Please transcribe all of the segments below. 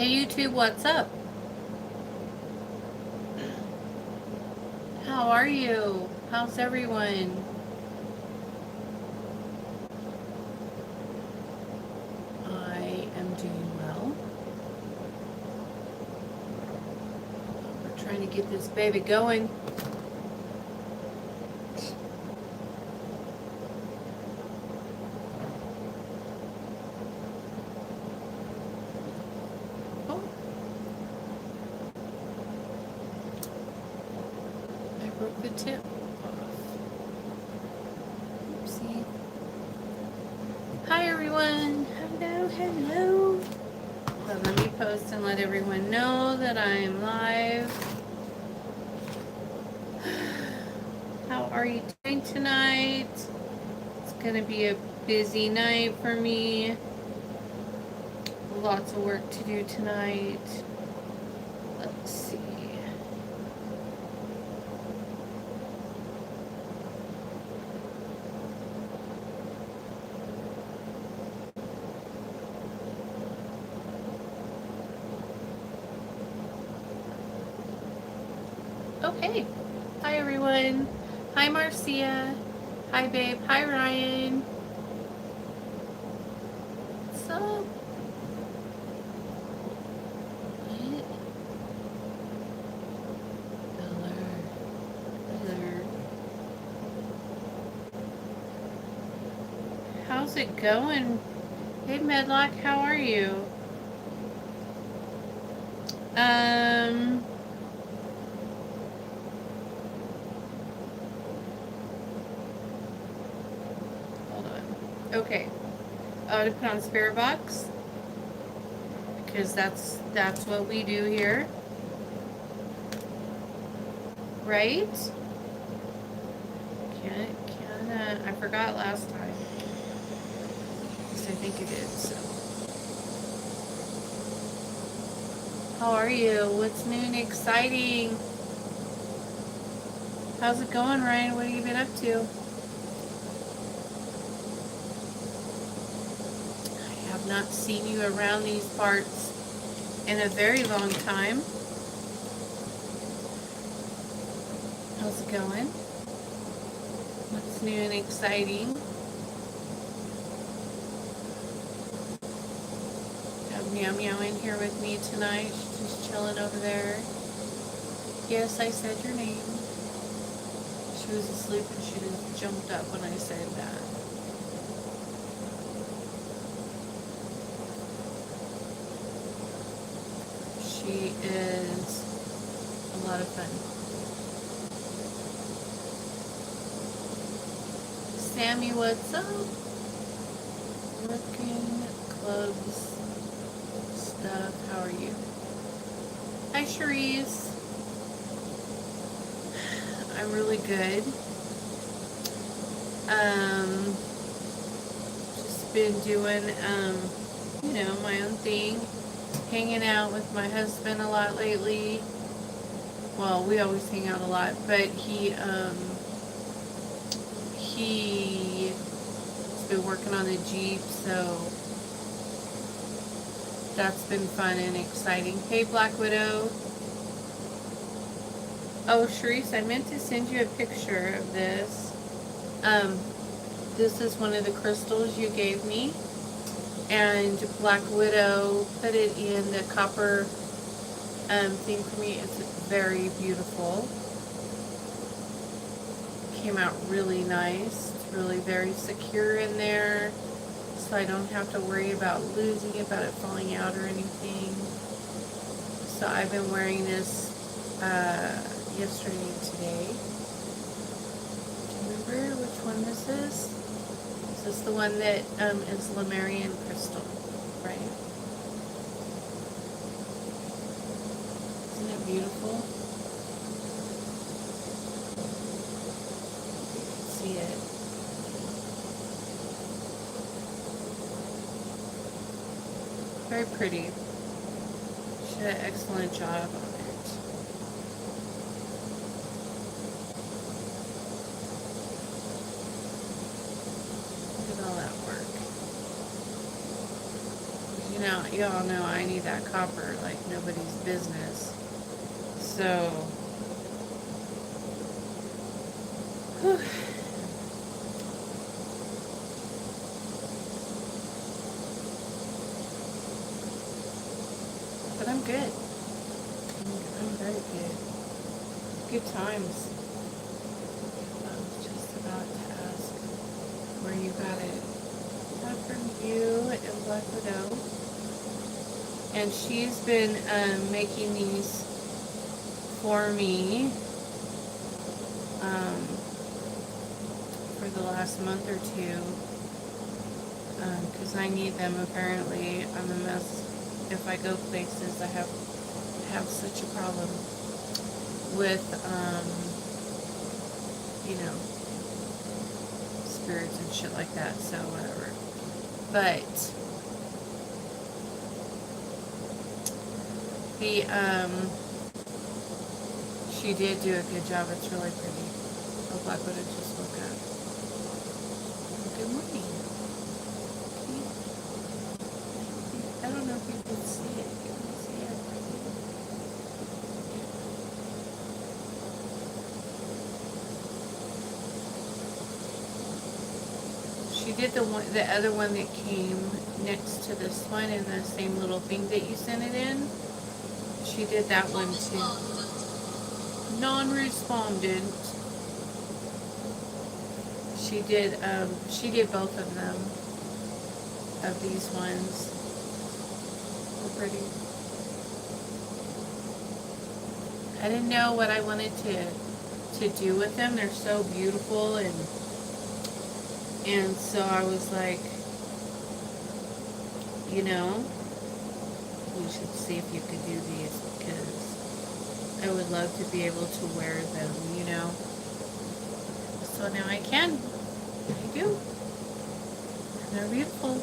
Hey YouTube, what's up? How are you? How's everyone? I am doing well. We're trying to get this baby going. Oh, I broke the tip off. Oopsie. Hi everyone. Hello, hello. So let me post and let everyone know that I'm live. How are you doing tonight? It's gonna be a busy night for me. Lots of work to do tonight. Let's see. Oh, hey. Hi, everyone. Hi, Marcia. Hi, babe. Hi, Ryan. What's up? What? Hello. How's it going? Hey, Medlock. How are you? Hold on. Okay. To put on Spirit Box, because that's what we do here, right? Can I forgot last time. Yes, I think you did. So, how are you? What's new and exciting? How's it going, Ryan? What have you been up to? I have not seen you around these parts in a very long time. How's it going? What's new and exciting? Have Meow Meow in here with me tonight. She's just chilling over there. Yes, I said your name. She was asleep and she just jumped up when I said that. She is a lot of fun. Sammy, what's up? Working, clubs, stuff. How are you? Hi, Cherise. I'm really good. Just been doing, my own thing. Hanging out with my husband a lot lately. Well, we always hang out a lot, but he's been working on the Jeep, so that's been fun and exciting. Hey, Black Widow. Oh, Sharice, I meant to send you a picture of this. This is one of the crystals you gave me, and Black Widow put it in the copper thing for me. It's very beautiful. Came out really nice. It's really very secure in there, so I don't have to worry about losing it, about it falling out or anything. So I've been wearing this yesterday and today. Do you remember which one this is? This is the one that is Lemurian crystal, right? Isn't it beautiful? You can see it. Very pretty. She did an excellent job on it. Look at all that work. Now, y'all know I need that copper like nobody's business. So, whew. But I'm good. I'm very good. Good times. I was just about to ask where you got it. Not from you and Black Widow. And she's been making these for me for the last month or two because I need them. Apparently, I'm a mess. If I go places, I have such a problem with you know, spirits and shit like that. So whatever. But the she did do a good job. It's really pretty. Oh, Black Widow just woke up. Good morning. I don't know if you can see it. Can you see it? She did the other one that came next to this one in the same little thing that you sent it in. She did that one too. Non-respondent. She did both of them, of these ones. They're pretty. I didn't know what I wanted to do with them. They're so beautiful, and so I was like, you know, you should see if you could do these, because I would love to be able to wear them, you know. So now I can. I do. And they're beautiful.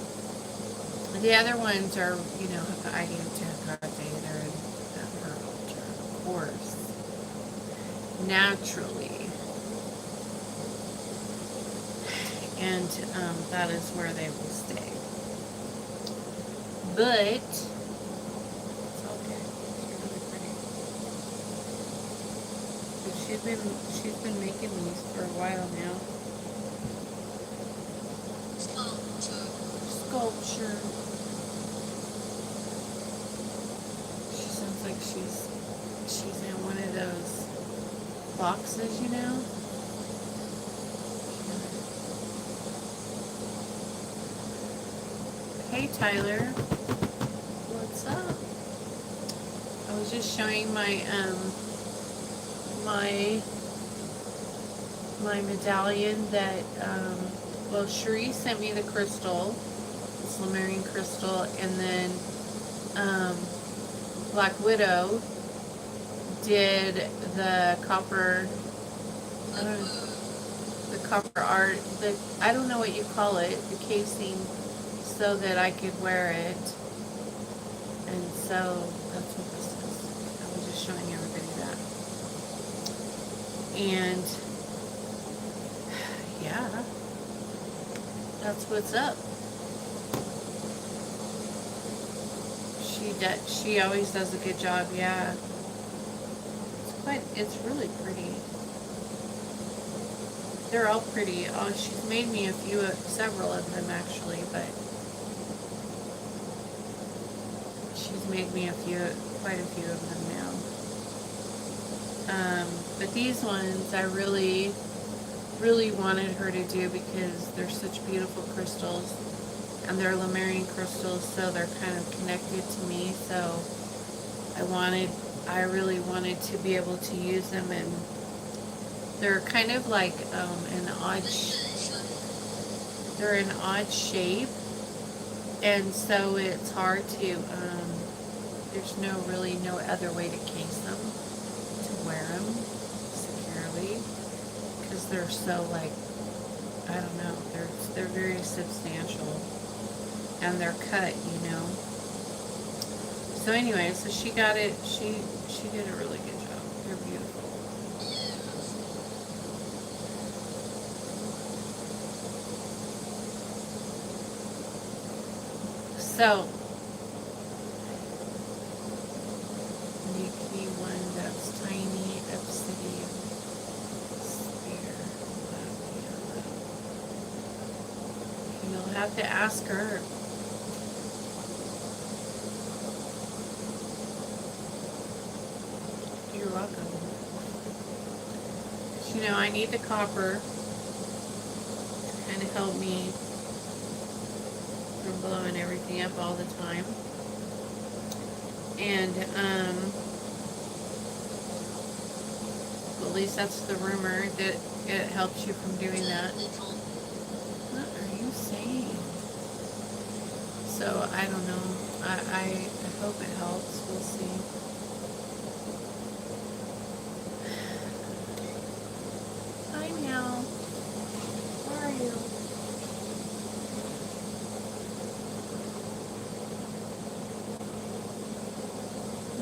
The other ones are, you know, I gave to Godfather and her altar, of course. Naturally. And that is where they will stay. But it's okay. It's really pretty. So she's been making these for a while now. Sculpture. She sounds like she's in one of those boxes, you know. Hey Tyler, what's up? I was just showing my my medallion that well, Cherie sent me the crystal, this Lemurian crystal, and then Black Widow did the copper, I don't know, the copper art, I don't know what you call it, the casing, so that I could wear it. And so that's what this is. I was just showing everybody that. And yeah, that's what's up. She always does a good job. Yeah, it's really pretty. They're all pretty. Oh, she's made me several of them actually, but she's made me quite a few of them now. But these ones I really, really wanted her to do because they're such beautiful crystals, and they're Lemurian crystals, so they're kind of connected to me. So I really wanted to be able to use them, and they're kind of like they're an odd shape, and so it's hard to there's no other way to case them, to wear them securely, because they're so, like, I don't know, they're very substantial, and they're cut, you know. So anyway, so she got it. She did a really good job. They're beautiful. So have to ask her. You're welcome. You know, I need the copper to kind of help me from blowing everything up all the time. And, at least that's the rumor, that it helps you from doing that. What are you saying? So, I don't know. I hope it helps. We'll see. Hi, Meow. Where are you?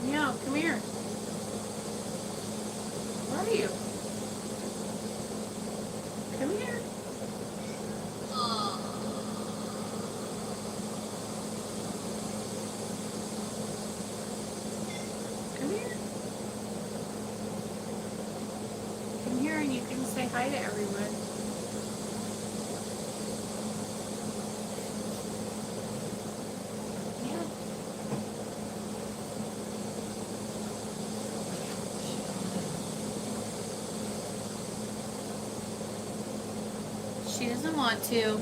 Meow, come here. Where are you? Come here. Come here. Come here and you can say hi to everyone. Yeah. She doesn't want to.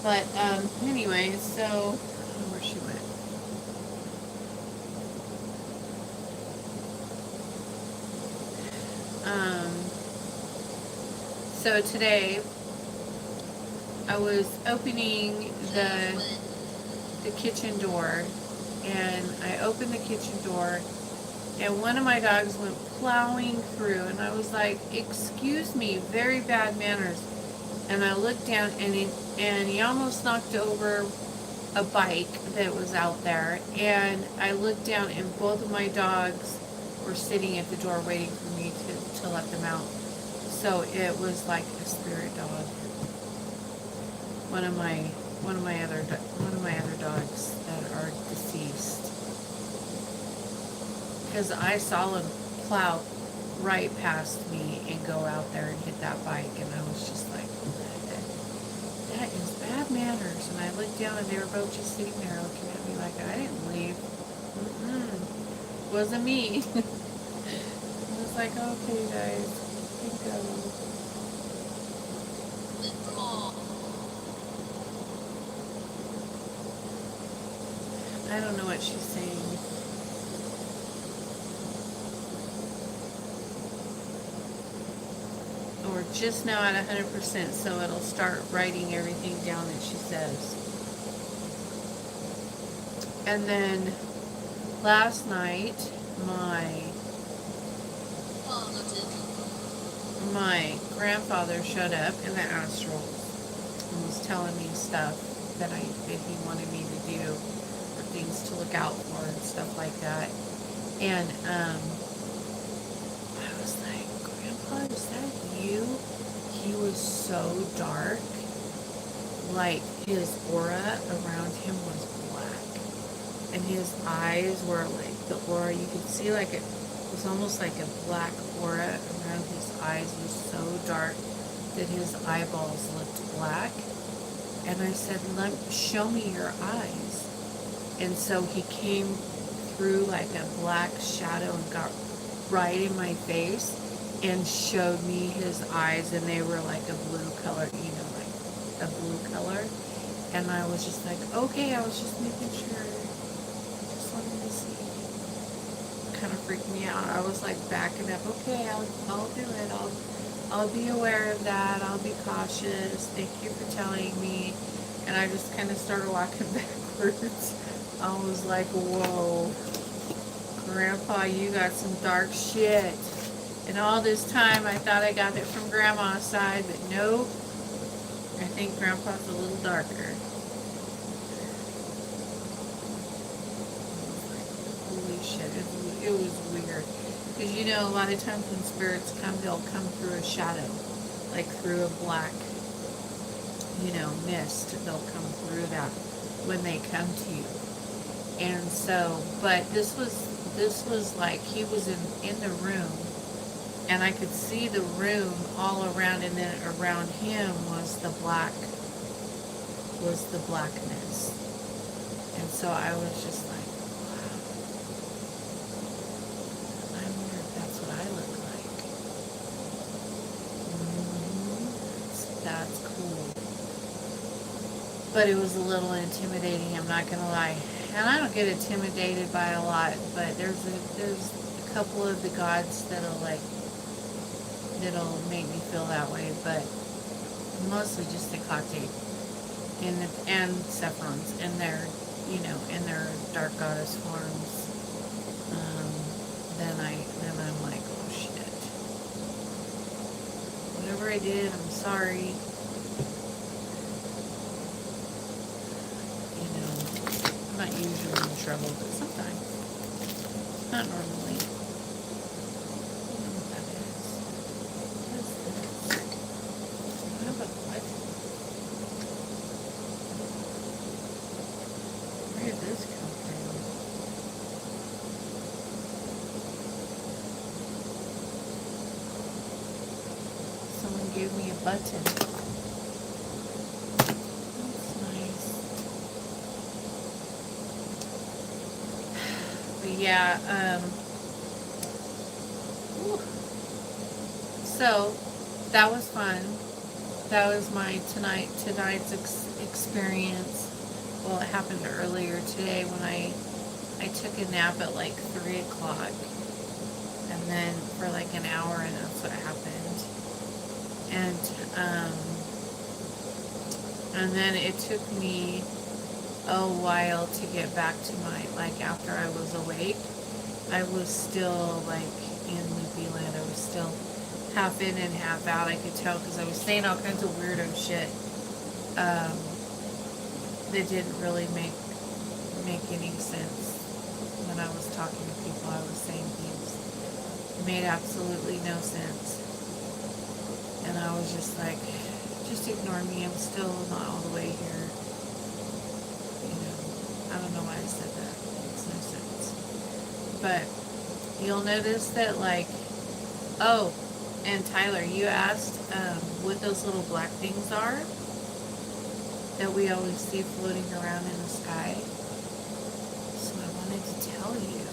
But, anyway, so, I don't know where she went. So today, I was opening the kitchen door, and I opened the kitchen door, and one of my dogs went plowing through, and I was like, excuse me, very bad manners. And I looked down, and he almost knocked over a bike that was out there, and I looked down, and both of my dogs were sitting at the door waiting for me to let them out. So it was like a spirit dog. One of my other dogs that are deceased. Because I saw him plow right past me and go out there and hit that bike, and I was just like, that is bad manners. And I looked down, and they were both just sitting there looking at me like I didn't leave. Wasn't me. I was like, okay, guys, keep going. I don't know what she's saying. We're just now at 100%, so it'll start writing everything down that she says. And then last night, my grandfather showed up in the astral and was telling me stuff that he wanted me to do, or things to look out for and stuff like that. And I was like, Grandpa, is that you? He was so dark, like his aura around him was black, and his eyes were like the aura, you could see like it was almost like a black aura around his eyes. It was so dark that his eyeballs looked black. And I said, show me your eyes. And so he came through like a black shadow and got right in my face and showed me his eyes, and they were like a blue color, like a blue color. And I was just like, okay, I was just making sure. Just wanted to see. Kind of freaked me out. I was like backing up. Okay, I'll do it. I'll be aware of that. I'll be cautious. Thank you for telling me. And I just kind of started walking backwards. I was like, whoa, Grandpa, you got some dark shit. And all this time, I thought I got it from Grandma's side, but nope. I think Grandpa's a little darker. Holy shit, it was weird. Because a lot of times when spirits come, they'll come through a shadow, like through a black, mist. They'll come through that when they come to you. And so, but this was like he was in the room, and I could see the room all around, and then around him was the blackness. And so I was just like, wow, I wonder if that's what I look like. That's cool. But it was a little intimidating, I'm not gonna lie. And I don't get intimidated by a lot, but there's a couple of the gods that'll make me feel that way, but mostly just the Hecate and Sephiroths in their, in their dark goddess forms. Then I'm like, oh shit. Whatever I did, I'm sorry. I'm not usually in trouble, but sometimes. Not normally. I don't know what that is. What is this? How about what? Where did this come from? Someone gave me a button. That's nice. But yeah, so that was fun. That was my tonight's experience. Well, it happened earlier today when I took a nap at like 3 o'clock, and then for like an hour, and that's what happened. And then it took me a while to get back to my, like, after I was awake, I was still like in loopy land. I was still half in and half out. I could tell because I was saying all kinds of weirdo shit that didn't really make any sense. When I was talking to people, I was saying things that made absolutely no sense. And I was just like, just ignore me. I'm still not all the way here. I don't know why I said that. It makes no sense. But you'll notice that, like, oh, and Tyler, you asked what those little black things are that we always see floating around in the sky. So I wanted to tell you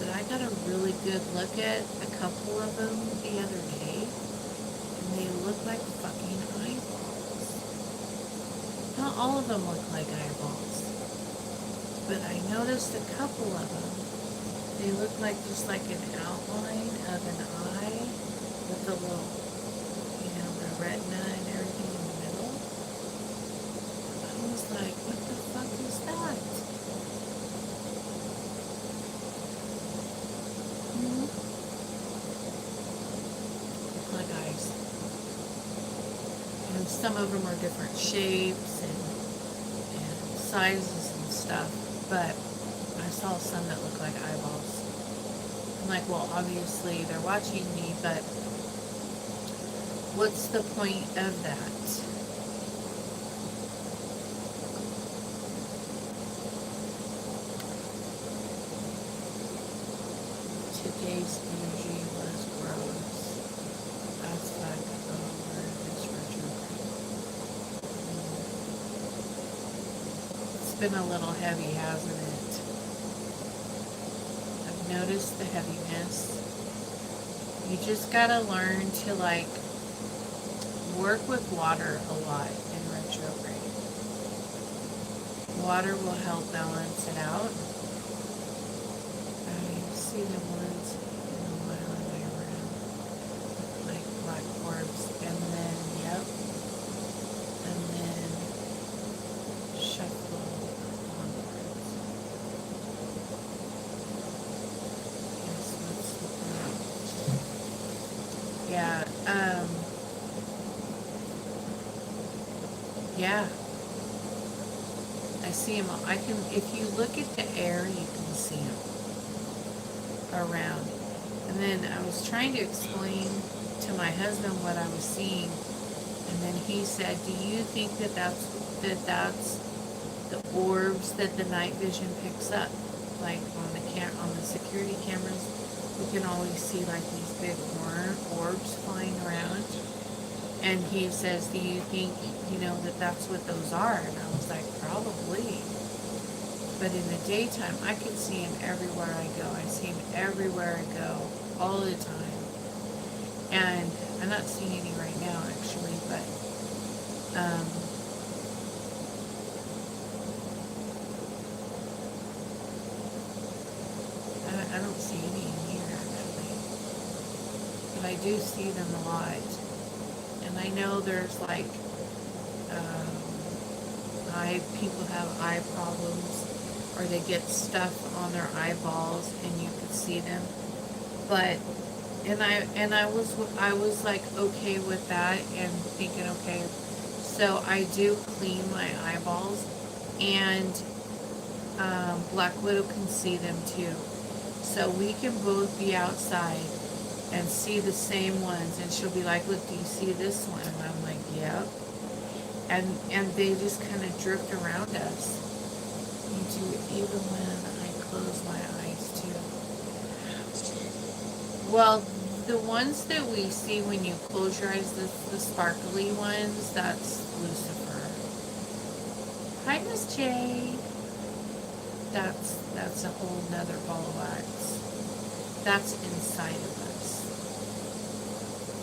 that I got a really good look at a couple of them the other day, and they look like fucking eyeballs. Not all of them look like eyeballs, but I noticed a couple of them. They look like just like an outline of an eye with the little, the retina and everything in the middle. I was like, what the fuck is that? Look like eyes. And some of them are different shapes and sizes and stuff, but I saw some that look like eyeballs. I'm like, well, obviously they're watching me, but what's the point of that? Today's energy was gross. That's fuck over this retrograde. It's been a little heavy, hasn't it? I've noticed the heaviness. You just gotta learn to, like, work with water a lot in retrograde. Water will help balance it out. I see the ones in a mile way around, like black orbs, and then, yep, and then shuffle onwards. Guess what's the point? Yeah, yeah. I see them. If you look at the air, you can see them around. And then I was trying to explain to my husband what I was seeing, and then he said, "Do you think that that's the orbs that the night vision picks up, like on the security cameras? we can always see like these big orbs flying around. And he says, do you think, that that's what those are? And I was like, probably. But in the daytime, I can see him everywhere I go. I see him everywhere I go, all the time. And I'm not seeing any right now, actually, but I don't see any in here, actually. But I do see them a lot. And I know there's like, people have eye problems, or they get stuff on their eyeballs and you can see them. But I was like okay with that and thinking, okay, so I do clean my eyeballs, and Black Widow can see them too. So we can both be outside and see the same ones, and she'll be like, look, do you see this one? And I'm like, yep. And they just kind of drift around us. You do, even when I close my eyes too. Well, the ones that we see when you close your eyes, the sparkly ones, that's Lucifer. Hi, Miss J. That's a whole nother ball of wax. That's inside of us.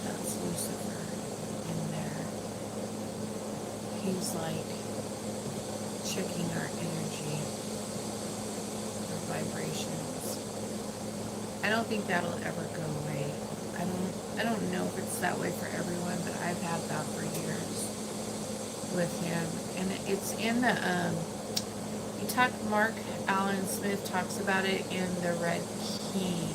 That's Lucifer in there. He's like checking our energy, our vibrations. I don't think that'll ever go away. I don't know if it's that way for everyone, but I've had that for years with him. And it's in the Mark Allen Smith talks about it in The Red King,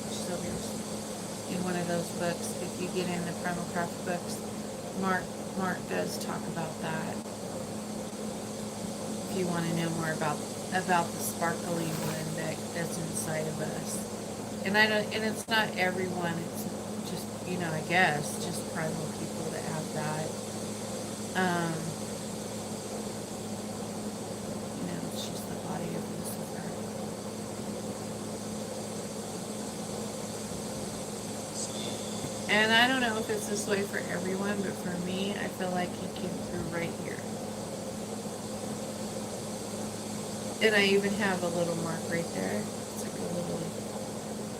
which is over here in one of those books. If you get in the Primal Craft books, Mark does talk about that. If you want to know more about the sparkly one that's inside of us. And it's not everyone, it's just, I guess, just primal people that have that. It's just the body of Lucifer. And I don't know if it's this way for everyone, but for me, I feel like he came through right here. And I even have a little mark right there. It's like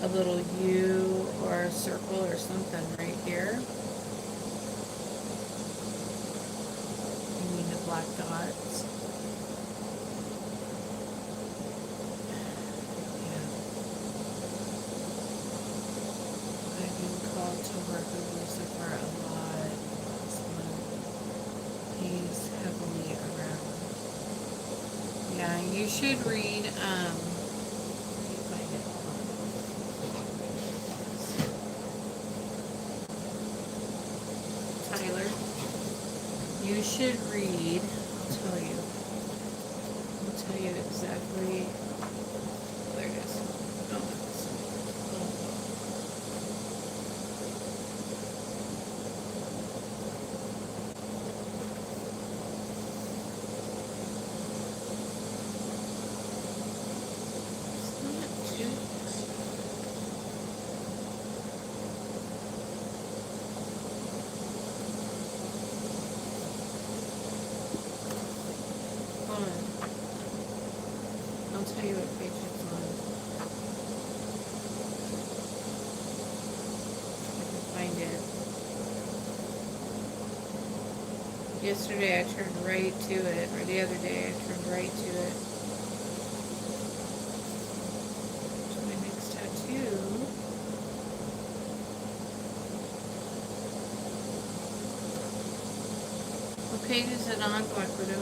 a little U or a circle or something right here. You mean the black dots? Yeah. I've been called to work with Lucifer a lot this month. He's heavily around. Yeah, you should read, Tyler, you should read, I'll tell you exactly, there it is. I'll tell you what page it's on. I can find it. Yesterday I turned right to it, or the other day I turned right to it. To my next tattoo. What page is it on, Black Widow?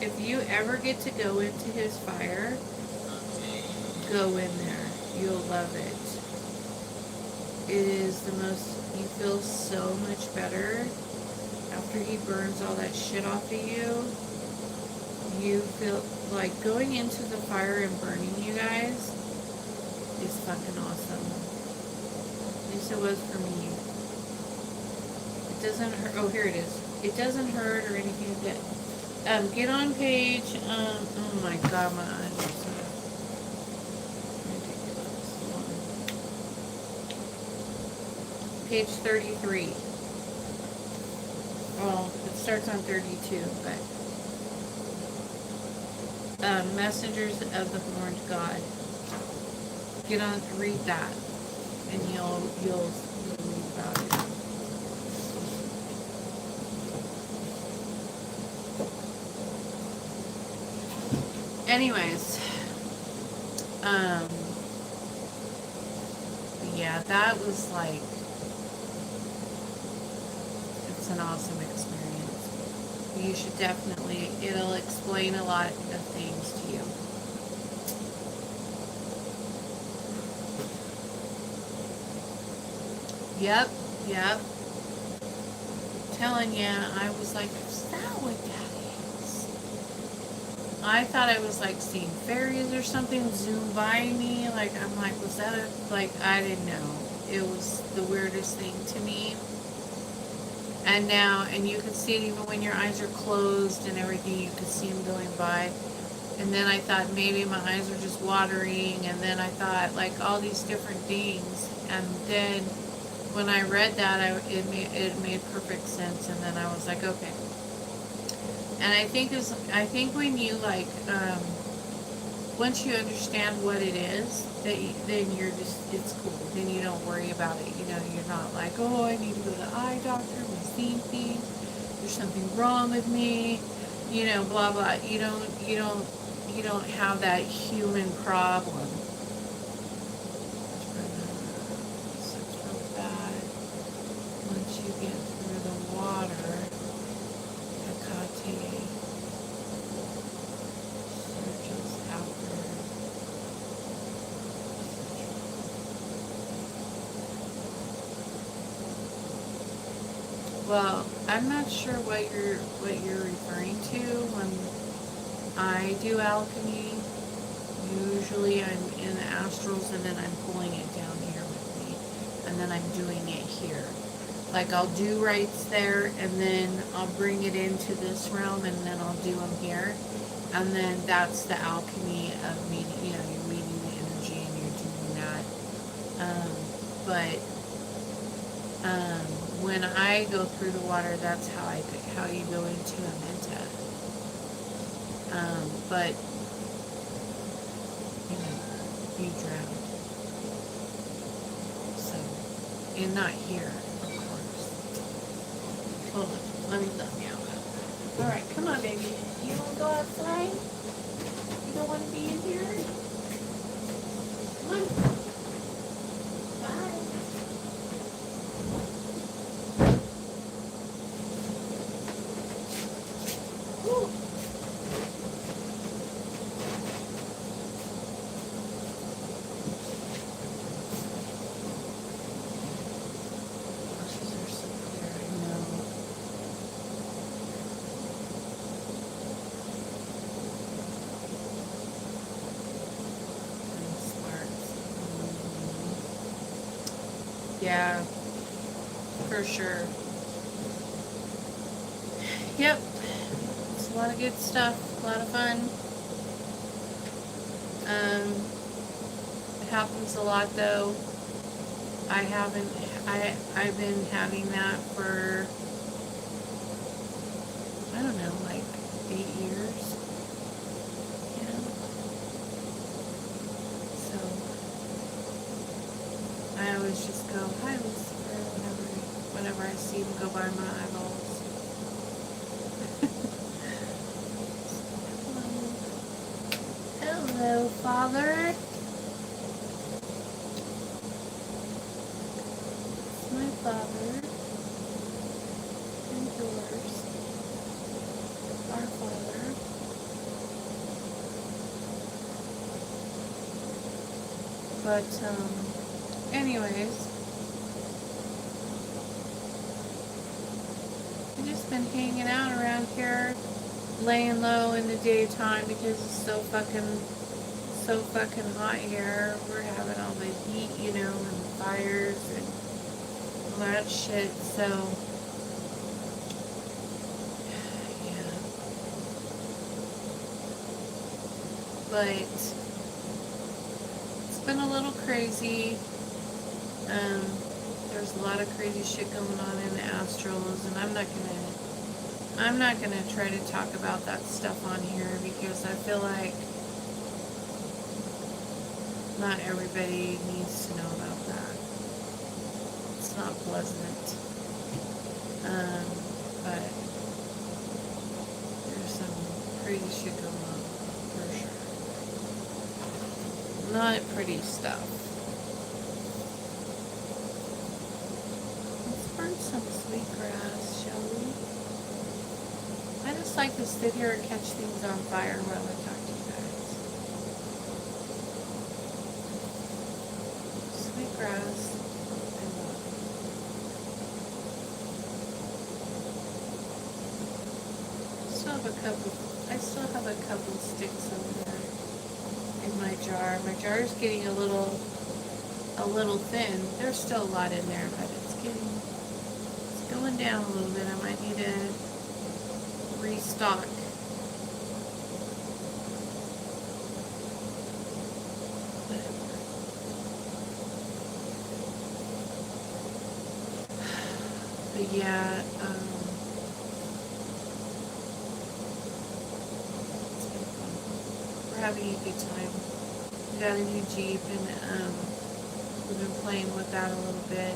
If you ever get to go into his fire, go in there. You'll love it. It is the most, you feel so much better after he burns all that shit off of you. you feel like going into the fire and burning, you guys, is fucking awesome. At least it was for me. It doesn't hurt. Oh, here it is. It doesn't hurt or anything like that. Get on page, oh my god, my eyes are so ridiculous. Page 33. Well, it starts on 32, but Messengers of the Horned God. Get on, read that, and you'll read about it. Anyways, yeah, that was like, it's an awesome experience. You should definitely, it'll explain a lot of things to you. Yep. Telling ya, I was like, is that what that is? I thought I was like seeing fairies or something zoom by me. Like, I'm like, was that a, like, I didn't know. It was the weirdest thing to me. And now, and you could see it even when your eyes are closed and everything, you could see them going by. And then I thought maybe my eyes were just watering, and then I thought like all these different things. And then when I read that, it made perfect sense. And then I was like, okay. And I think when you like, once you understand what it is, then you're just, it's cool. Then you don't worry about it. You know, you're not like, oh, I need to go to the eye doctor. I'm seeing things. There's something wrong with me. You know, blah blah. You don't have that human problem. Sucks real bad. Once you get through the water, Hecate searches after. Well, I'm not sure what you're referring to when I do alchemy. Usually I'm in the astrals and then I'm pulling it down here with me. And then I'm doing it here. Like I'll do rites there and then I'll bring it into this realm and then I'll do them here. And then that's the alchemy of meeting, you know, you're meeting the energy and you're doing that. When I go through the water, that's how you go into a menta. But you drown. So, and not here, of course. Hold on, let me dump you out. Alright, come on, baby. You want to go outside? You don't want to be in here? Come on. Bye. Woo. Yeah, for sure. Yep, it's a lot of good stuff, a lot of fun. It happens a lot though. I've been having that for, I don't know, like 8 years. Yeah. So I always just go, hi Lucifer, whenever I see him go by my eyeballs. Hello, Father. It's my Father and yours, our Father. But, anyways, I've just been hanging out around here, laying low in the daytime because it's so fucking hot here. We're having all the heat, you know, and fires and all that shit. So, yeah. But it's been a little crazy. There's a lot of crazy shit going on in the astrals, and I'm not gonna try to talk about that stuff on here because I feel like not everybody needs to know about that. It's not pleasant. But there's some crazy shit going on for sure. Not pretty stuff. Let's burn some sweetgrass, shall we? I just like to sit here and catch things on fire while I talk to you guys. Sweetgrass, I love. I still have a couple sticks over there in my jar. My jar is getting a little thin. There's still a lot in there, but it's going down a little bit. I might need to restock. But yeah, it's been fun. We're having a good time. We got a new Jeep, and we've been playing with that a little bit.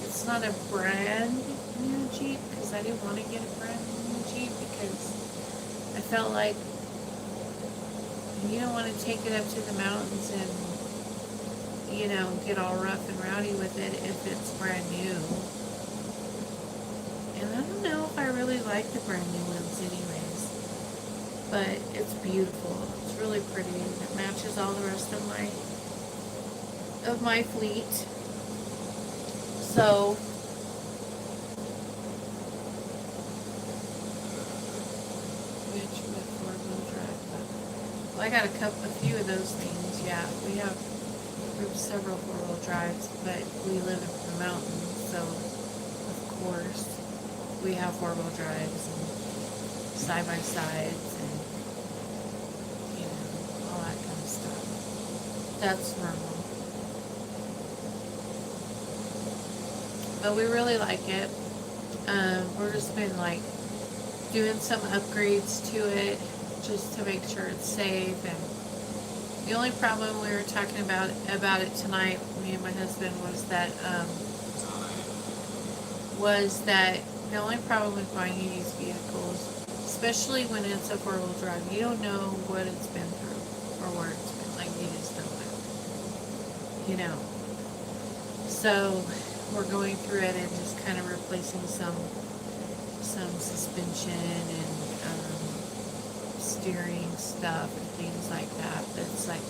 It's not a brand new Jeep because I didn't want to get a brand new Jeep because I felt like you don't want to take it up to the mountains and, you know, get all rough and rowdy with it if it's brand new. And I don't know if I really like the brand new ones anyways, but it's beautiful. It's really pretty. It matches all the rest of my fleet. So I got a few of those things. Yeah, we have several 4-wheel drives, but we live in the mountains, so of course we have 4-wheel drives and side by sides and, you know, all that kind of stuff. That's normal. But we really like it. We're just been like doing some upgrades to it just to make sure it's safe. And the only problem we were talking about it tonight, me and my husband, was that the only problem with buying these vehicles, especially when it's a 4-wheel drive, you don't know what it's been through or where it's been. Like, you just don't know. You know. So we're going through it and just kind of replacing some suspension and steering stuff and things like that. That's like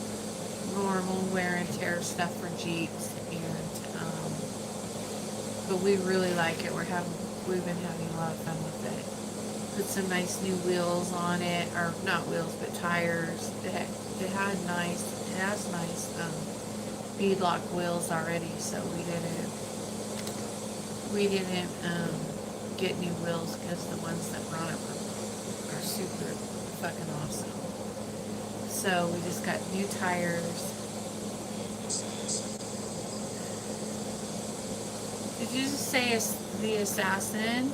normal wear and tear stuff for Jeeps. And but we really like it. We've been having a lot of fun with it. Put some nice new wheels on it, or not wheels, but tires. It has nice beadlock wheels already, so we didn't get new wheels because the ones that brought it are super fucking awesome. So we just got new tires. Did you just say it's the Assassin?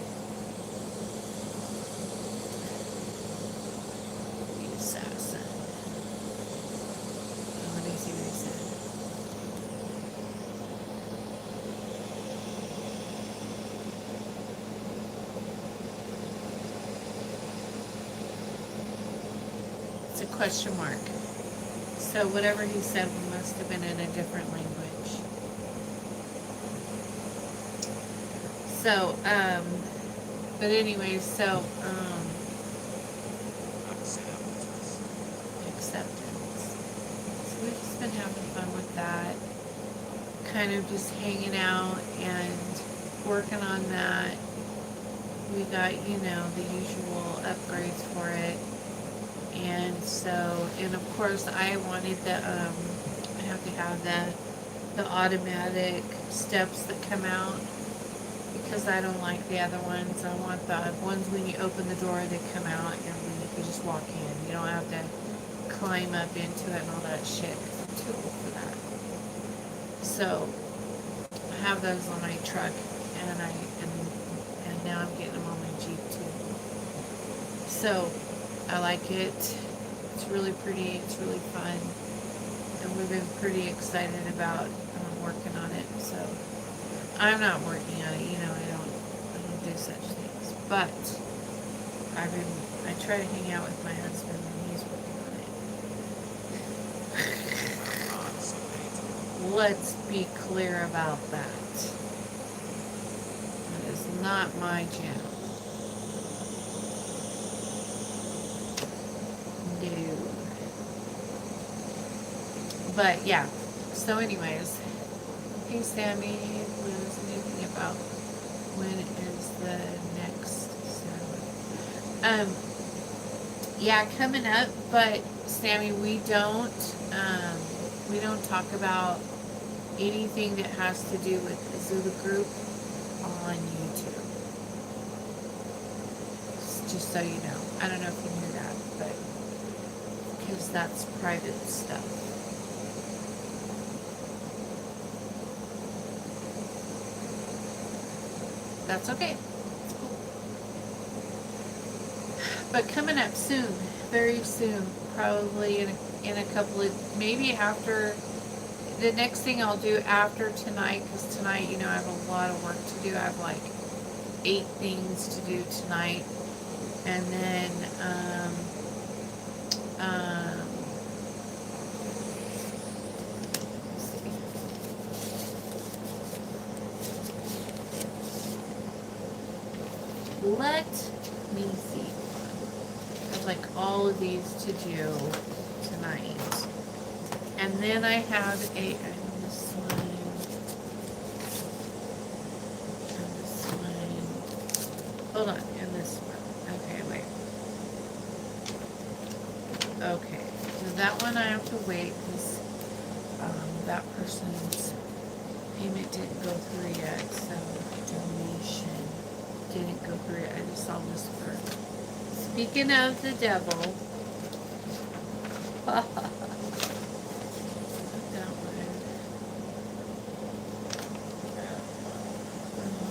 The Assassin. Oh, let me see what he said. It's a question mark. So whatever he said must have been in a different language. So, but anyways, so, acceptance. So we've just been having fun with that. Kind of just hanging out and working on that. we got, you know, the usual upgrades for it. And so, and of course I wanted the, I have to have the automatic steps that come out because I don't like the other ones. I want the ones when you open the door, they come out and then you can just walk in. You don't have to climb up into it and all that shit because I'm too old for that. So I have those on my truck, and and now I'm getting them on my Jeep too. So I like it. It's really pretty. It's really fun, and we've been pretty excited about working on it. So I'm not working on it. You know, I don't do such things. But I try to hang out with my husband when he's working on it. Let's be clear about that. That is not my channel. No. But yeah. So anyways, hey Sammy, was anything about when is the next ceremony? Yeah, coming up, but Sammy, we don't talk about anything that has to do with the Zulu group on YouTube. Just so you know. I don't know if you knew that, but because that's private stuff. That's okay. It's cool. But coming up soon, very soon, probably in a couple of, maybe after, the next thing I'll do after tonight, because tonight, you know, I have a lot of work to do. I have like 8 things to do tonight. And then, let me see. I have like all of these to do tonight. And then I have this one. Hold on, and this one. Okay, wait. Okay, so that one I have to wait because that person's payment didn't go through yet, so donation didn't go through yet. I just saw Whisper. Speaking of the devil, that one.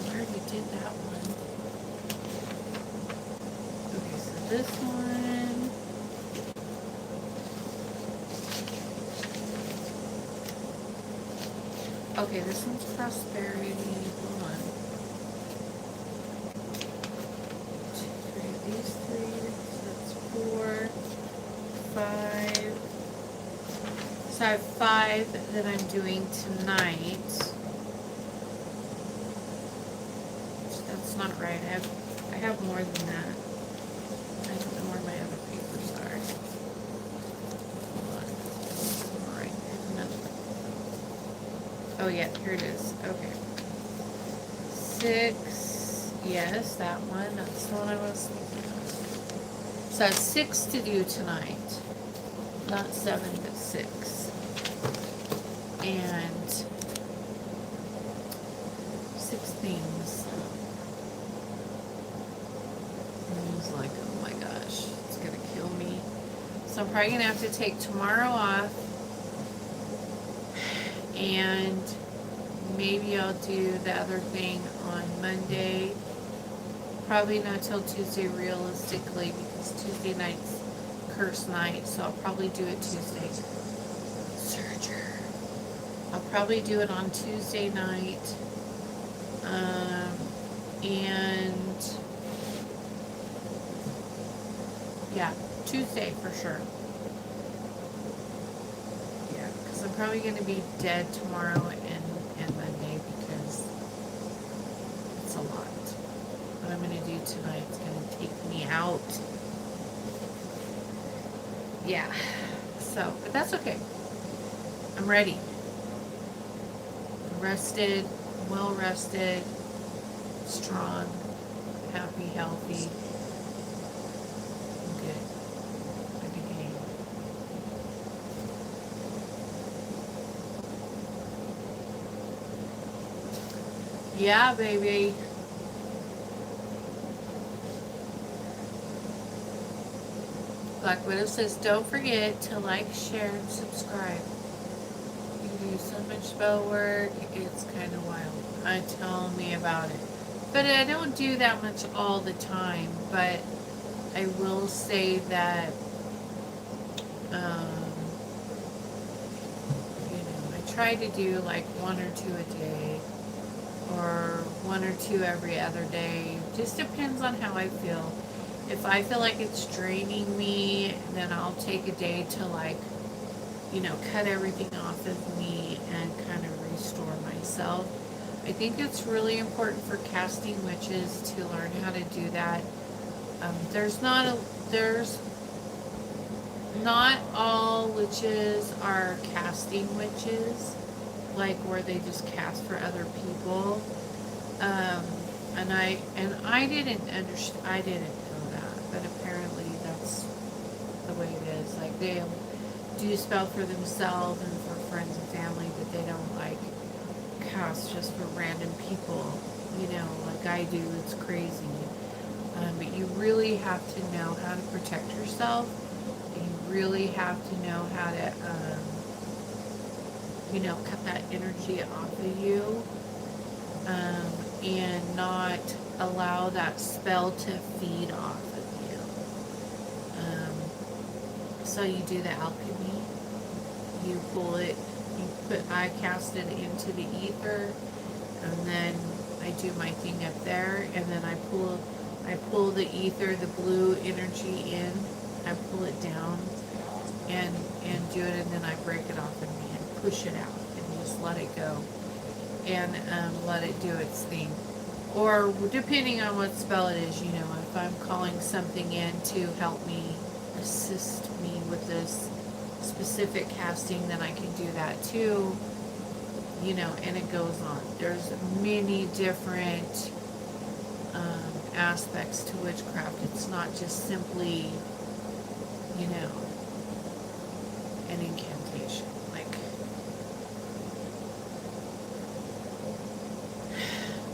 I already did that one. Okay, so this one. Okay, this one's prosperity. Hold on. 2, 3, these 3. So that's 4, 5. So I have 5 that I'm doing tonight. That's not right. I have more than that. I don't know where my other papers are. Hold on. All right. No. Oh yeah, here it is. Okay. 6. Yes, that one. That's the one I was thinking of. So I have 6 to do tonight. Not 7, but 6. And 6 things. And I was like, oh my gosh, it's gonna kill me. So I'm probably gonna have to take tomorrow off. And maybe I'll do the other thing on Monday. Probably not till Tuesday realistically because Tuesday night's curse night, so I'll probably do it Tuesday. Surgery. I'll probably do it on Tuesday night. And yeah, Tuesday for sure. Yeah, because I'm probably going to be dead tomorrow and Monday because it's a lot. What I'm going to do tonight is going to take me out. Yeah, so, but that's okay. I'm ready. I'm rested, well rested, strong, happy, healthy, and good. Good again. Yeah, baby. Black Widow says, don't forget to like, share, and subscribe. You do so much spell work, it's kind of wild. Tell me about it. But I don't do that much all the time. But I will say that, um, I try to do like one or two a day, or one or two every other day. Just depends on how I feel. If I feel like it's draining me, then I'll take a day to like, cut everything off of me and kind of restore myself. I think it's really important for casting witches to learn how to do that. There's not all witches are casting witches, like where they just cast for other people. Um, and I didn't understand. I didn't know that, but apparently that's the way it is. Like they do spell for themselves and for friends and family, but they don't like cast just for random people. Like I do. It's crazy. But you really have to know how to protect yourself. And you really have to know how to, cut that energy off of you. And not allow that spell to feed off of you. So you do the alchemy. You pull it. I cast it into the ether, and then I do my thing up there, and then I pull the ether, the blue energy in. I pull it down, and do it, and then I break it off of me and push it out, and just let it go. And let it do its thing. Or depending on what spell it is, if I'm calling something in to help me, assist me with this specific casting, then I can do that too, and it goes on. There's many different aspects to witchcraft. It's not just simply, an incantation.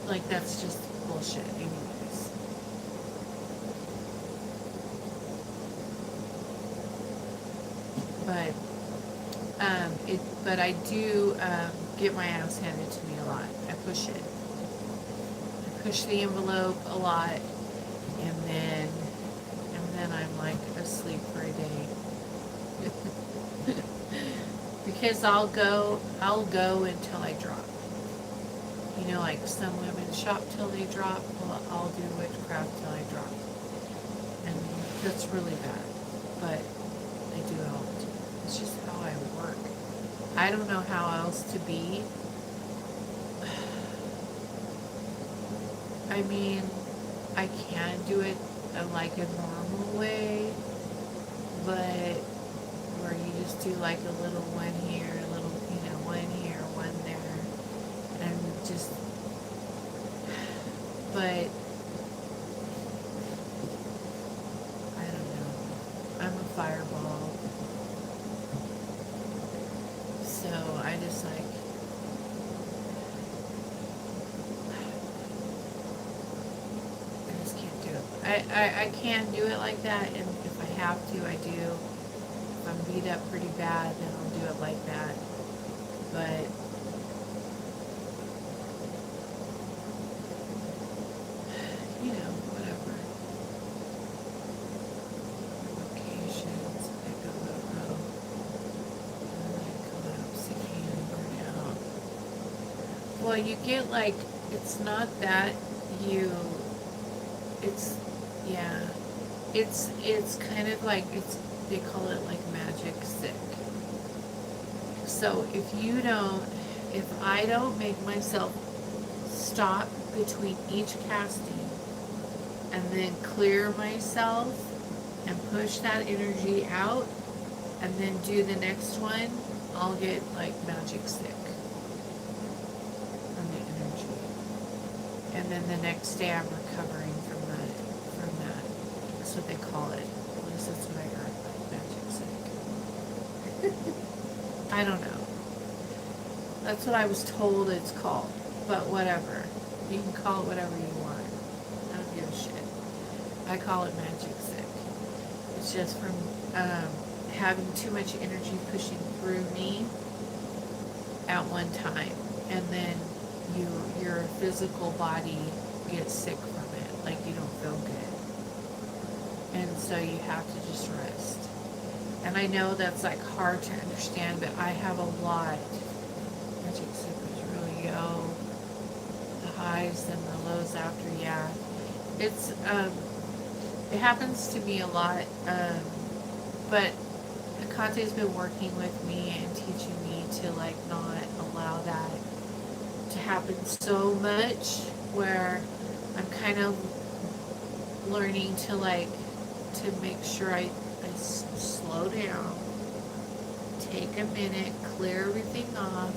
Like that's just bullshit anyways. But I do get my ass handed to me a lot. I push it. I push the envelope a lot, and then I'm like asleep for a day. Because I'll go until I drop. Like some women shop till they drop. Well, I'll do witchcraft till I drop. And that's really bad. But I do it all the time. It's just how I work. I don't know how else to be. I mean, I can do it like a normal way, but where you just do like a little one here, a little, one here, one there, and just, but I don't know. I'm a fireball. So I just like, I just can't do it. I can do it like that, and if I have to, I do. If I'm beat up pretty bad, then I'll do it like that. But whatever. Locations, pick up a row, and then collapse again, burn out. Well, you get like, it's not that you, it's, yeah, it's kind of like, they call it like magic sick. So if I don't make myself stop between each casting and then clear myself and push that energy out and then do the next one, I'll get like magic sick from the energy. And then the next day I'm recovering from That's what they call it. At least that's what I heard. Magic sick. I don't know. That's what I was told it's called. But whatever. You can call it whatever you want. I don't give a shit. I call it magic sick. It's just from having too much energy pushing through me at one time, and then your physical body gets sick from it, like you don't feel good, and so you have to just rest. And I know that's like hard to understand, but I have a lot. Magic sick is really the highs and the lows after. Yeah, it's it happens to me a lot, but Akate's been working with me and teaching me to like not allow that to happen so much, where I'm kind of learning to like to make sure I slow down, take a minute, clear everything off,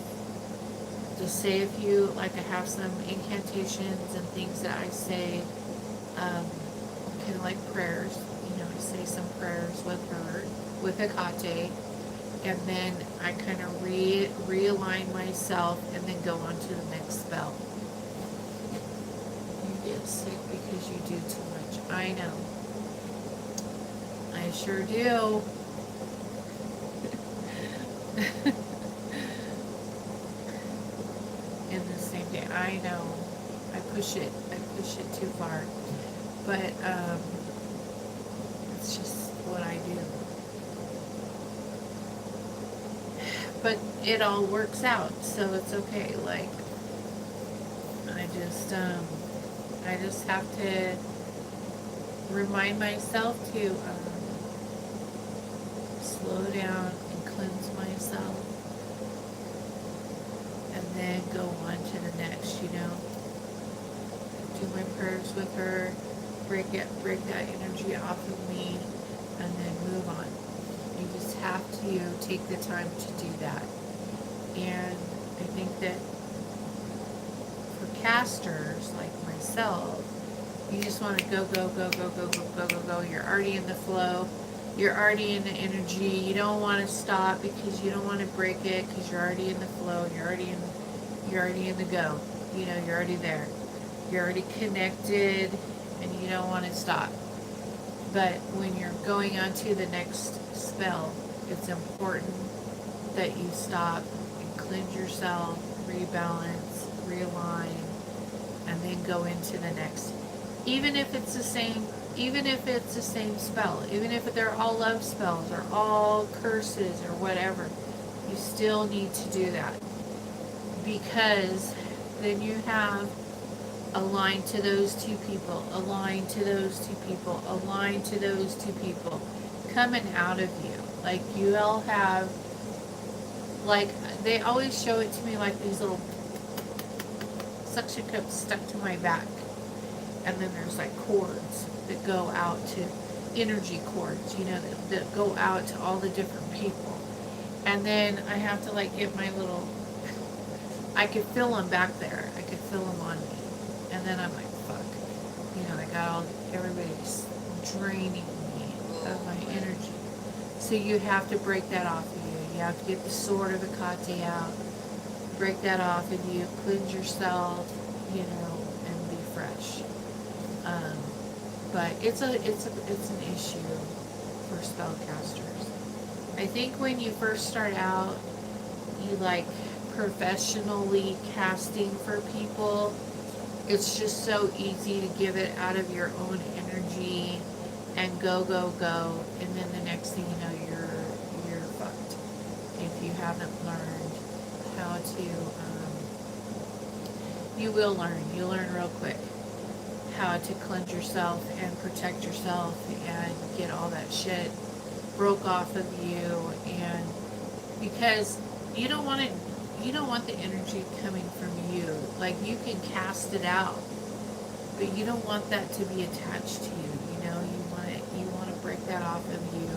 just say a few, like I have some incantations and things that I say, kind of like prayers, I say some prayers with her, with Akate, and then I kind of realign myself and then go on to the next spell. You get sick because you do too much. I know. I sure do. In the same day. I know. I push it too far. But it's just what I do. But it all works out, so it's okay. Like, I just have to remind myself to slow down and cleanse myself, and then go on to the next. Do my prayers with her, break that energy off of me, and then move on. You just have to take the time to do that. And I think that for casters like myself, you just want to go. You're already in the flow. You're already in the energy. You don't want to stop because you don't want to break it, because you're already in the flow. You're already in the go. You're already there. You're already connected, and you don't want to stop. But when you're going on to the next spell, it's important that you stop and cleanse yourself, rebalance, realign, and then go into the next. Even if it's the same spell, even if they're all love spells or all curses or whatever, you still need to do that, because then you have aligned to those two people, aligned to those two people, aligned to those two people coming out of you. Like, you all have, like, they always show it to me like these little suction cups stuck to my back, and then there's like cords that go out to, energy cords, that go out to all the different people. And then I have to like get my little, I could feel them back there, I could feel them on me. And then I'm like, fuck, I got everybody's draining me of my energy. So you have to break that off of you. You have to get the sword of Akate out, break that off of you, cleanse yourself, and be fresh. But it's an issue for spellcasters. I think when you first start out, you like professionally casting for people, it's just so easy to give it out of your own energy and go, and then the next thing you know, you're fucked. If you haven't learned how to, you will learn. You'll learn real quick how to cleanse yourself and protect yourself and get all that shit broke off of you. And because you don't want the energy coming from you. Like, you can cast it out, but you don't want that to be attached to you. You want to break that off of you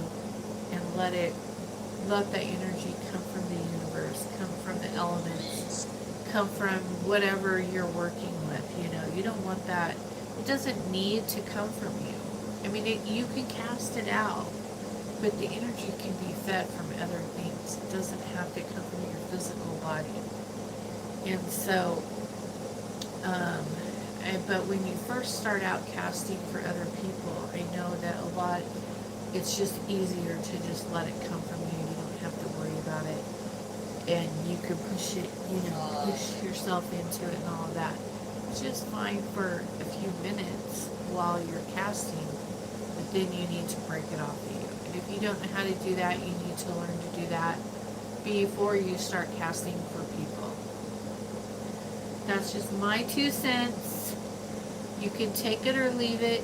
and let that energy come from the universe, come from the elements, come from whatever you're working with. You don't want that. It doesn't need to come from you. I mean, you can cast it out, but the energy can be fed from other things. It doesn't have to come from your physical body. And so, but when you first start out casting for other people, I know that a lot, it's just easier to just let it come from you. You don't have to worry about it. And you can push it, push yourself into it and all of that. It's just fine for a few minutes while you're casting, but then you need to break it off of you. And if you don't know how to do that, you need to learn to do that before you start casting for people. That's just my 2 cents. You can take it or leave it,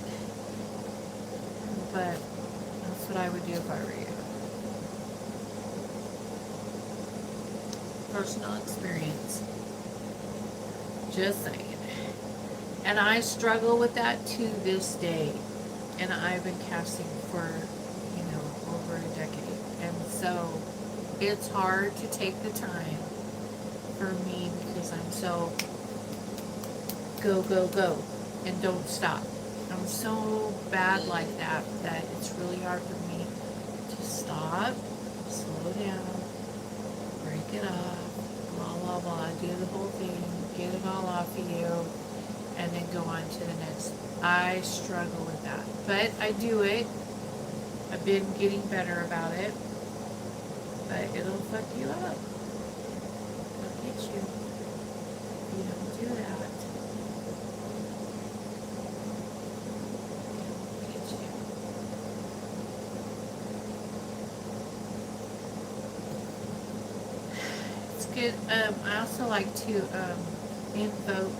but that's what I would do if I were you. Personal experience. Just saying. And I struggle with that to this day. And I've been casting for, over a decade. And so it's hard to take the time for me because I'm so go, go, go and don't stop. I'm so bad like that it's really hard for me to stop, slow down, break it up, blah, blah, blah, do the whole thing, get it all off of you, and then go on to the next. I struggle with that, but I do it. I've been getting better about it, but it'll fuck you up. It'll get you if you don't do that. It'll get you. It's good. I also like to invoke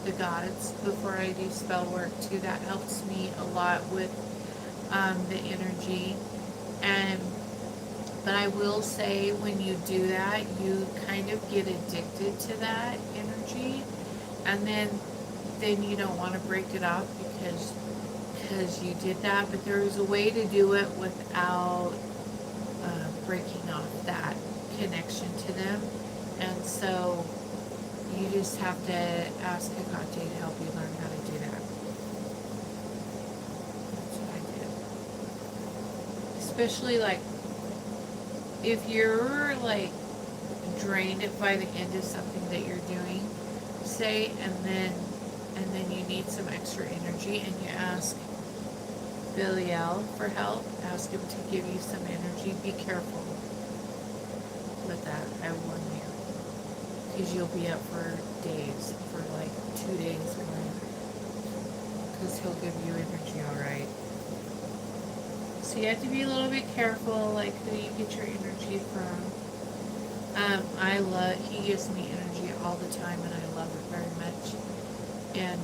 the gods before I do spell work too. That helps me a lot with the energy. But I will say when you do that, you kind of get addicted to that energy, and then you don't want to break it off because you did that. But there is a way to do it without breaking off that connection to them, and so you just have to ask Hecate to help you learn how to do that. That's what I did. Especially if you're drained by the end of something that you're doing, say, and then you need some extra energy and you ask Belial for help, ask him to give you some energy. Be careful with that, I warn you. Because you'll be up for days, for 2 days because he'll give you energy, alright? So you have to be a little bit careful, who you get your energy from. He gives me energy all the time, and I love it very much. And,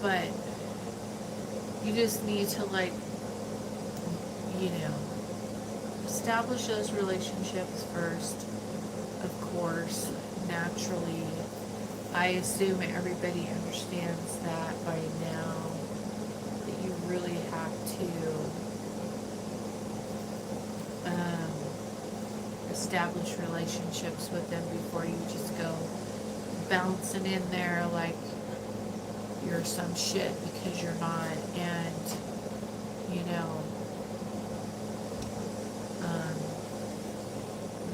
but you just need to, establish those relationships first, of course, naturally. I assume everybody understands that by now, that you really have to establish relationships with them before you just go bouncing in there like you're some shit, because you're not. And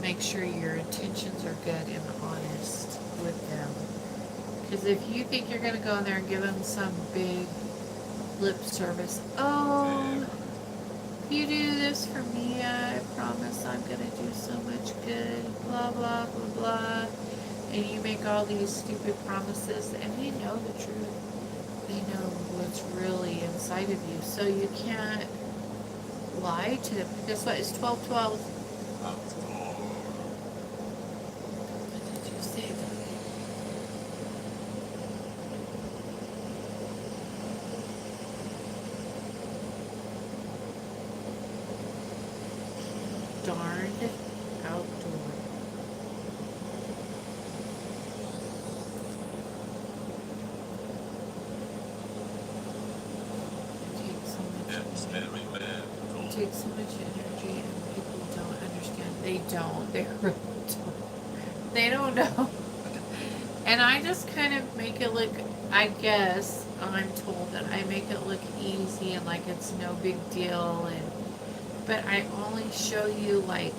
make sure your intentions are good and honest with them. Because if you think you're going to go in there and give them some big lip service, oh, if you do this for me, I promise I'm going to do so much good, blah, blah, blah, blah. And you make all these stupid promises, and they know the truth. They know what's really inside of you. So you can't lie to them. Guess what? It's 12:12. Darned outdoor. It takes so much energy, and people don't understand. They don't. They really don't. They don't know. And I just kind of make it look, I guess, I'm told that I make it look easy and like it's no big deal, but I only show you like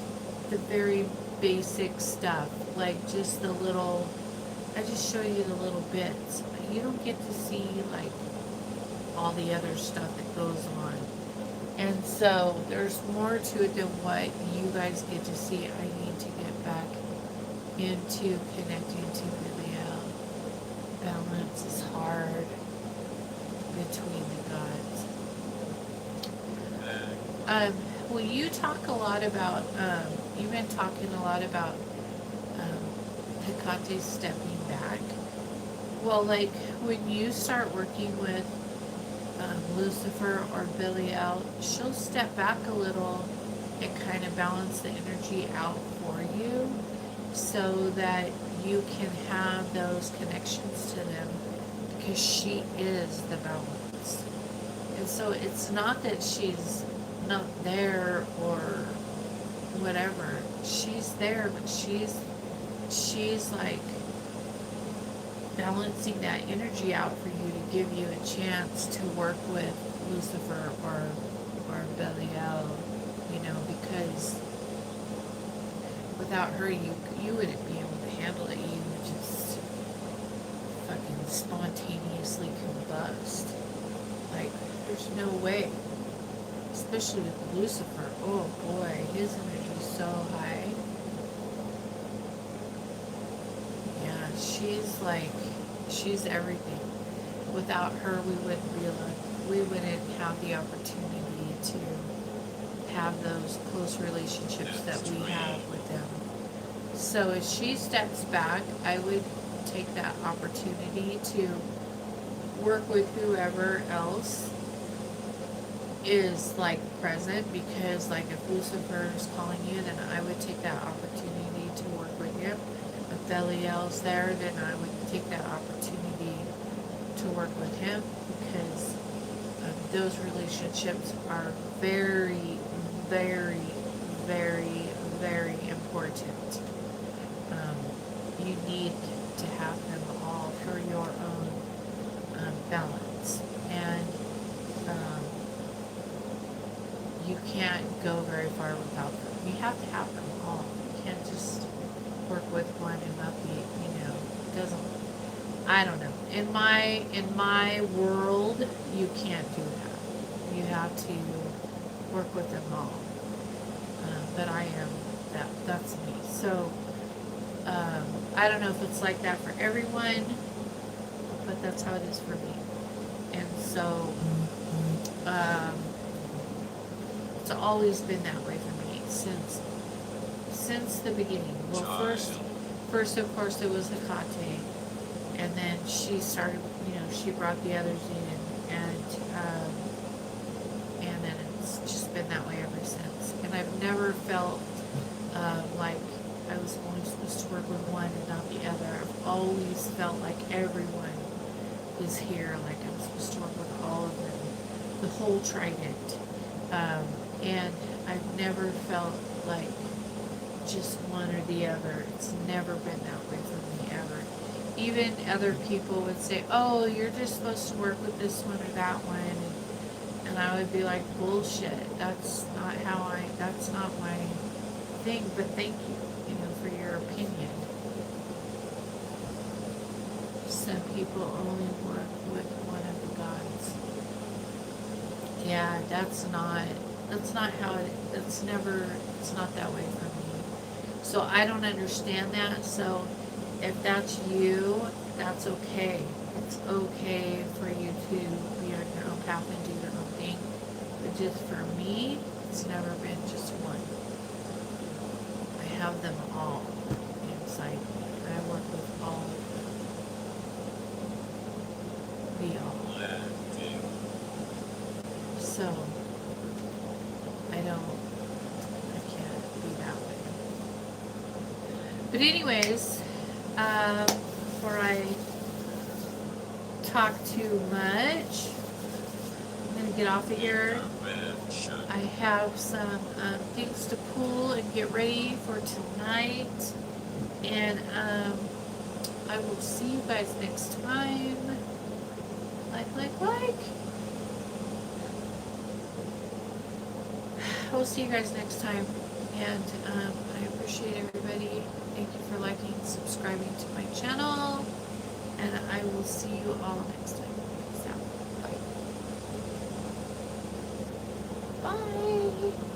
the very basic stuff, like just the little, I just show you the little bits. You don't get to see like all the other stuff that goes on. And so there's more to it than what you guys get to see. I need to get back into connecting to Video. Balance is hard between the gods. Well, you talk a lot about, you've been talking a lot about Hecate stepping back. Well, like when you start working with Lucifer or Belial, she'll step back a little and kind of balance the energy out for you so that you can have those connections to them, because she is the balance. And so it's not that she's not there or whatever. She's there, but she's like balancing that energy out for you to give you a chance to work with Lucifer or Belial, you know, because without her you wouldn't be able to handle it. You would just fucking spontaneously combust. Like, there's no way. Especially with Lucifer. Oh boy, his energy is so high. Yeah, she's everything. Without her, we wouldn't have the opportunity to have those close relationships that we have with them. So if she steps back, I would take that opportunity to work with whoever else is like present, because like if Lucifer is calling you, then I would take that opportunity to work with him. If Belial's there, then I would take that opportunity to work with him, because those relationships are very, very, very, very important. You need to have them all for your own balance, and you can't go very far without them. You have to have them all. You can't just work with one and not be, it doesn't, I don't know. In my world, you can't do that. You have to work with them all. But I am, that's me. So, I don't know if it's like that for everyone, but that's how it is for me. And so, it's always been that way for me since the beginning. Well, first of course it was Hecate, and then she started, she brought the others in, and then it's just been that way ever since. And I've never felt like I was only supposed to work with one and not the other. I've always felt like everyone is here, like I'm supposed to work with all of them, the whole trident. And I've never felt like just one or the other. It's never been that way for me, ever. Even other people would say, oh, you're just supposed to work with this one or that one. And I would be like, bullshit. That's not that's not my thing. But thank you, for your opinion. Some people only work with one of the gods. Yeah, it's not that way for me. So I don't understand that. So if that's you, that's okay. It's okay for you to be on your own path and do your own thing. But just for me, it's never been just one. I have them all inside me. I work with all of them. The all. So I can't be that way. But anyways, before I talk too much, I'm going to get off of here. I have some things to pull and get ready for tonight. And I will see you guys next time. Like. We'll see you guys next time. And I appreciate everybody. Thank you for liking and subscribing to my channel. And I will see you all next time. Peace out. Bye. Bye.